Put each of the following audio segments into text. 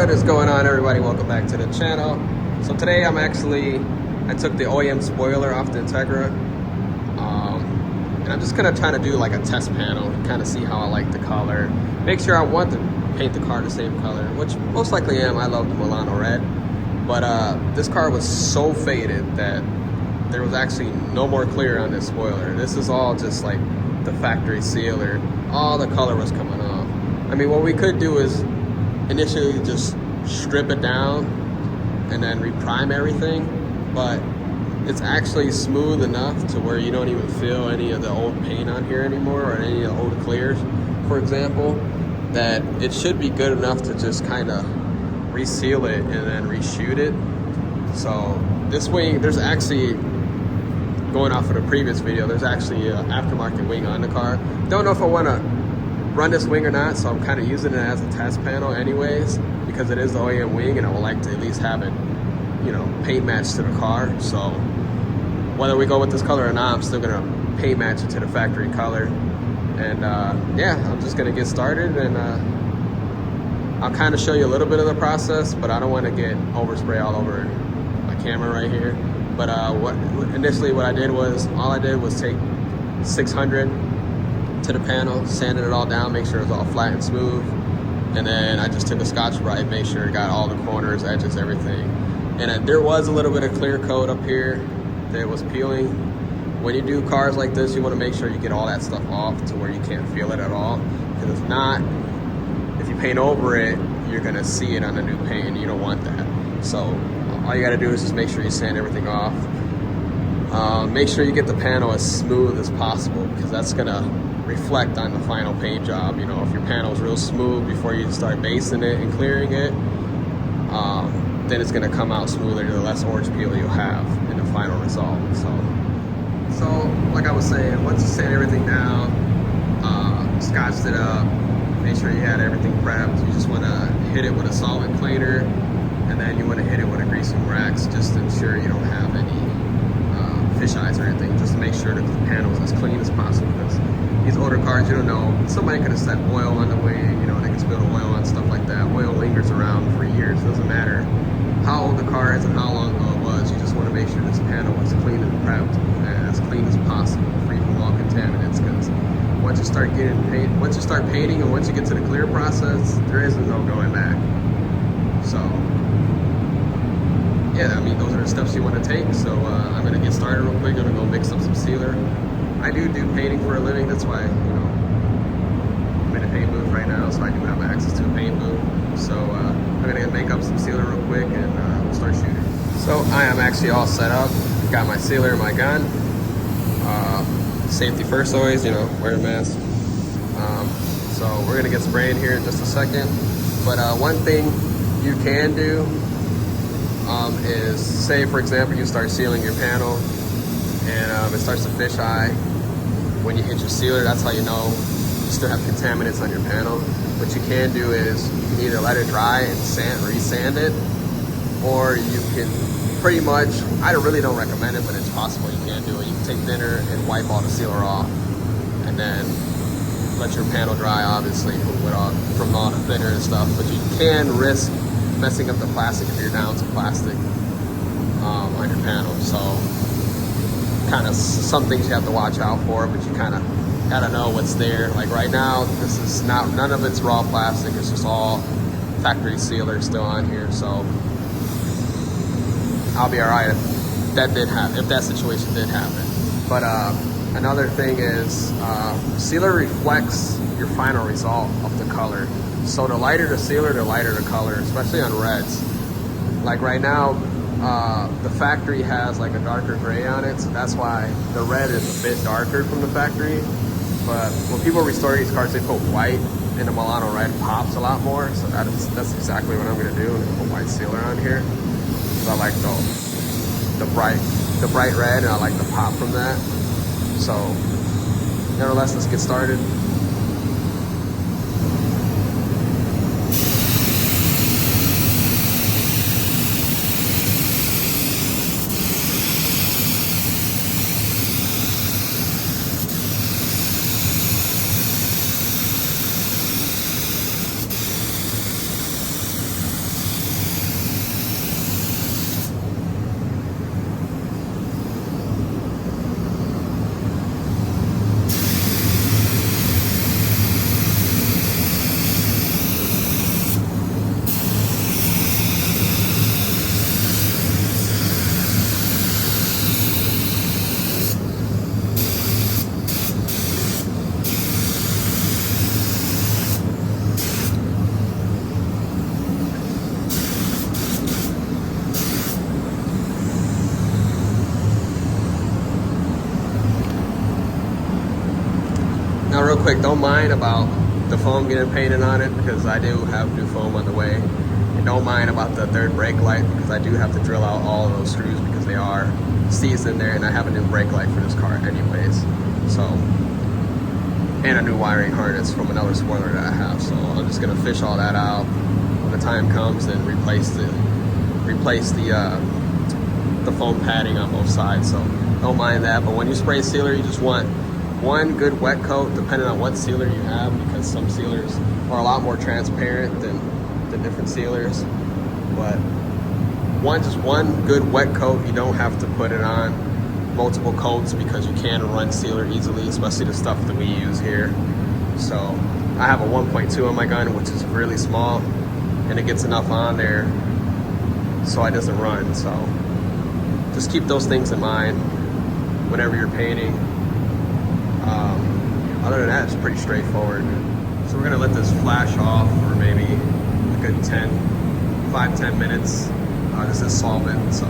What is going on, everybody? Welcome back to the channel. So today I took the OEM spoiler off the Integra, and I'm just gonna try to do like a test panel, kind of see how I like the color, make sure I want to paint the car the same color, which most likely am. I love the Milano red, but this car was so faded that there was actually no more clear on this spoiler. This is all just like the factory sealer. All the color was coming off. I mean, what we could do is initially just strip it down and then reprime everything, but it's actually smooth enough to where you don't even feel any of the old paint on here anymore, or any of the old clears, for example, that it should be good enough to just kind of reseal it and then reshoot it. So this wing, there's actually, going off of the previous video, there's actually an aftermarket wing on the car. Don't know if I want to run this wing or not, so I'm kind of using it as a test panel anyways, because it is the OEM wing and I would like to at least have it, you know, paint matched to the car. So whether we go with this color or not, I'm still gonna paint match it to the factory color. And yeah, I'm just gonna get started, and I'll kind of show you a little bit of the process, but I don't want to get overspray all over my camera right here. But what I did was, all I did was take 600 to the panel, sanded it all down, make sure it's all flat and smooth, and then I just took a Scotch-Brite, made sure it got all the corners, edges, everything. And there was a little bit of clear coat up here that was peeling. When you do cars like this, you want to make sure you get all that stuff off to where you can't feel it at all, because if not, if you paint over it, you're gonna see it on the new paint, and you don't want that. So all you gotta do is just make sure you sand everything off. Make sure you get the panel as smooth as possible, because that's gonna reflect on the final paint job. You know, if your panel is real smooth before you start basing it and clearing it, then it's gonna come out smoother, the less orange peel you'll have in the final result. So like I was saying, once you sand everything down, scotched it up, make sure you had everything prepped, you just wanna hit it with a solvent cleaner, and then you wanna hit it with a greasing wax just to ensure you don't have any fish eyes or anything, just to make sure that the panel is as clean as possible. Because these older cars, you don't know, somebody could have set oil on the wing, you know, they can spill oil on stuff like that. Oil lingers around for years, it doesn't matter how old the car is and how long ago it was. You just want to make sure this panel is clean and prepped and as clean as possible, free from all contaminants, because once you start painting and once you get to the clear process, there is no going back. So yeah, I mean, those are the steps you want to take. So I'm gonna get started real quick. I'm gonna go mix up some sealer. I do painting for a living, that's why, you know, I'm in a paint booth right now, so I do have access to a paint booth. So I'm gonna make up some sealer real quick, and we'll start shooting. So I am actually all set up. Got my sealer in my gun. Safety first always, you know, wear a mask. So we're gonna get spraying here in just a second. But one thing you can do is, say for example, you start sealing your panel and it starts to fish eye. When you hit your sealer, that's how you know you still have contaminants on your panel. What you can do is you can either let it dry and re-sand it, or you can pretty much, I really don't recommend it, but it's possible you can do it. You can take thinner and wipe all the sealer off, and then let your panel dry, obviously, from all the thinner and stuff. But you can risk messing up the plastic if you're down to plastic on your panel. So kind of some things you have to watch out for, but you kind of gotta know what's there. Like right now, this is none of it's raw plastic, it's just all factory sealer still on here. So I'll be all right if that situation did happen. But another thing is, sealer reflects your final result of the color. So the lighter the sealer, the lighter the color, especially on reds. Like right now, the factory has like a darker gray on it, so that's why the red is a bit darker from the factory. But when people restore these cars, they put white, and the Milano red pops a lot more. So that's exactly what I'm gonna do. I'm gonna put white sealer on here. I like the bright red, and I like the pop from that. So nevertheless, let's get started. quick, don't mind about the foam getting painted on it, because I do have new foam on the way. And don't mind about the third brake light, because I do have to drill out all of those screws because they are seized in there, and I have a new brake light for this car anyways. So, and a new wiring harness from another spoiler that I have. So I'm just gonna fish all that out when the time comes and replace the foam padding on both sides. So don't mind that. But when you spray sealer, you just want one good wet coat, depending on what sealer you have, because some sealers are a lot more transparent than different sealers. But just one good wet coat. You don't have to put it on multiple coats, because you can run sealer easily, especially the stuff that we use here. So I have a 1.2 on my gun, which is really small, and it gets enough on there so it doesn't run. So just keep those things in mind whenever you're painting. Other than that, it's pretty straightforward. So we're gonna let this flash off for maybe a good 5-10 minutes. This is solvent, so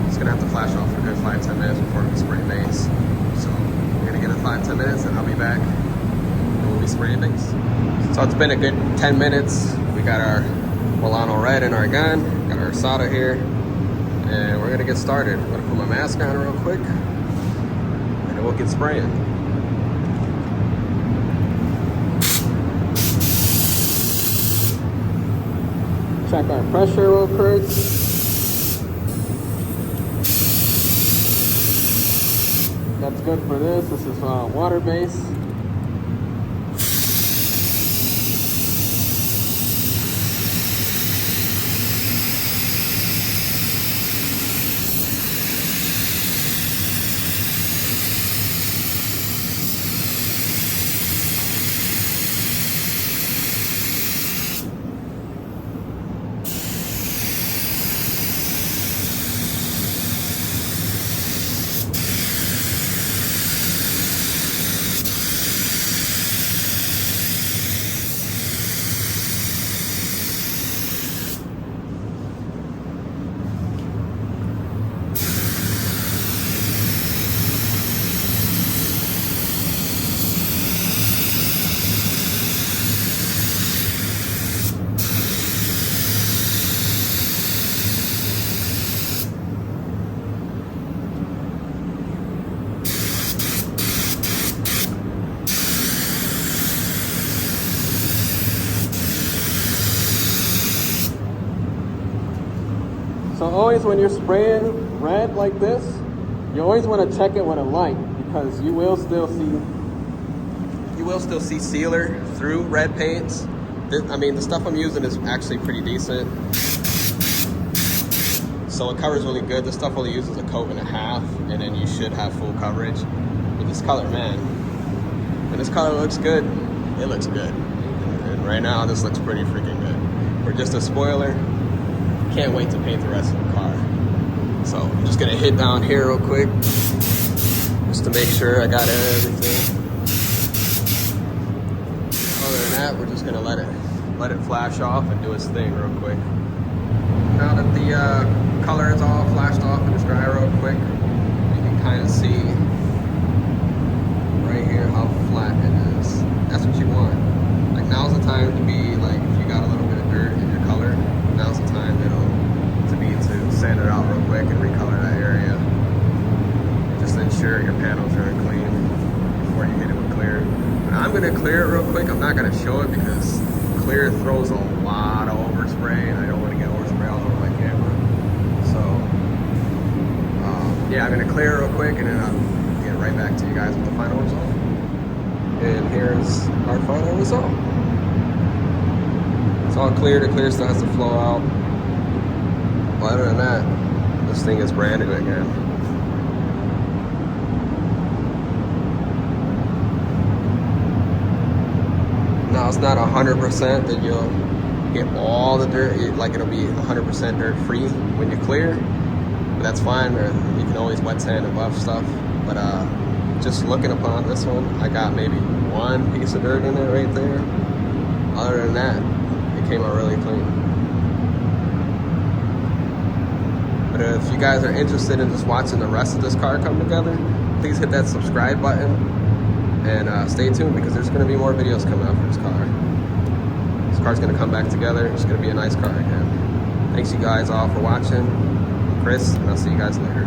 it's gonna have to flash off for a good 5-10 minutes before we spray base. So we're gonna get it 5-10 minutes, and I'll be back and we'll be spraying base. So it's been a good 10 minutes. We got our Milano red in our gun, got our solder here, and we're gonna get started. I'm gonna put my mask on real quick, and then we'll get spraying. Check our pressure real quick. That's good for this. This is water based. So always when you're spraying red like this, you always want to check it with a light, because you will still see sealer through red paints. I mean, the stuff I'm using is actually pretty decent, so it covers really good. This stuff only uses a coat and a half, and then you should have full coverage. But this color, man, when this color looks good, it looks good. And right now, this looks pretty freaking good. For just a spoiler, can't wait to paint the rest of the car. So I'm just gonna hit down here real quick, just to make sure I got everything. Other than that, we're just gonna let it flash off and do its thing real quick. Now that the color is all flashed off and it's dry real quick, you can kind of see right here how flat it is. That's what you want. Like, now's the time to be like, if you got a little bit of dirt in your color, now's the time to sand it out real quick and recolor that area. Just ensure your panels are clean before you hit it with clear. But I'm gonna clear it real quick. I'm not gonna show it because clear throws a lot of overspray, and I don't want to get overspray all over my camera. So yeah, I'm gonna clear it real quick, and then I'll get right back to you guys with the final result. And here's our final result. It's all clear. The clear still has to flow out. But other than that, this thing is brand new again. Now, it's not 100% that you'll get all the dirt, like it'll be 100% dirt free when you clear, but that's fine. Or you can always wet sand and buff stuff. But just looking upon this one, I got maybe one piece of dirt in it right there. Other than that, it came out really clean. But if you guys are interested in just watching the rest of this car come together, please hit that subscribe button. And stay tuned because there's going to be more videos coming out for this car. This car's going to come back together. It's going to be a nice car again. Thanks you guys all for watching. I'm Chris, and I'll see you guys later.